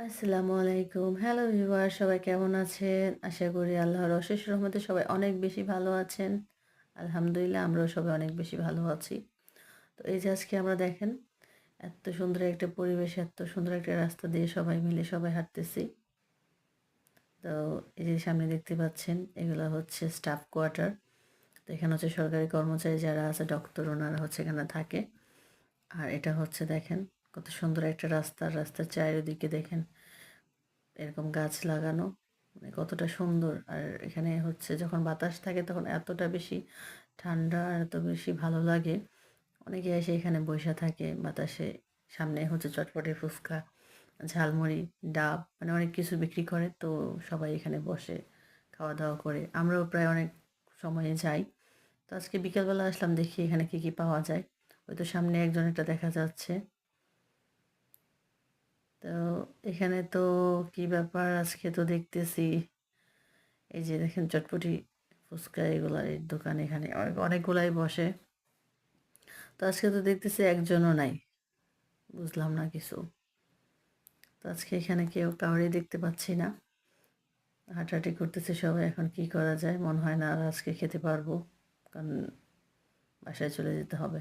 আসসালামু আলাইকুম। Hello viewer, সবাই কেমন আছেন? আশা করি আল্লাহর অশেষ রহমতে সবাই অনেক বেশি ভালো আছেন। আলহামদুলিল্লাহ আমরাও সবাই অনেক বেশি ভালো আছি। তো এই যে আজকে আমরা দেখেন এত সুন্দর একটা পরিবেশ, এত সুন্দর একটা রাস্তা দিয়ে সবাই মিলে সবাই হাঁটতেছি। তো এই যে সামনে দেখতে পাচ্ছেন এগুলা হচ্ছে স্টাফ কোয়ার্টার। তো এখানে হচ্ছে সরকারি কর্মচারী যারা আছে, ডক্টর, ওনারা হচ্ছে এখানে থাকে। আর এটা হচ্ছে দেখেন কত সুন্দর একটা রাস্তার চারিদিকে দেখেন এরকম গাছ লাগানো, মানে কতটা সুন্দর। আর এখানে হচ্ছে যখন বাতাস থাকে তখন এতটা বেশি ঠান্ডা আর এত বেশি ভালো লাগে। অনেকে এসে এখানে বসে থাকে বাতাসে। সামনে হচ্ছে চটপটি, ফুচকা, ঝালমুড়ি, ডাব, মানে অনেক কিছু বিক্রি করে। তো সবাই এখানে বসে খাওয়া দাওয়া করে। আমরাও প্রায় অনেক সময়ে যাই। তো আজকে বিকেলবেলা আসলাম, দেখি এখানে কী কী পাওয়া যায়। ওই তো সামনে একজন একটা দেখা যাচ্ছে। তো এখানে তো কি ব্যাপার, আজকে তো দেখতেছি এই যে দেখেন চটপটি, ফুচকা, এগুলা এই দোকান এখানে অনেকগুলাই বসে। তো আজকে তো দেখতেছি একজনও নাই, বুঝলাম না কিছু। তো আজকে এখানে কেউ কাউরেই দেখতে পাচ্ছি না। হাঁটাহাঁটি করতেছে সবাই। এখন কি করা যায়, মনে হয় না আর আজকে খেতে পারবো, কারণ বাসায় চলে যেতে হবে।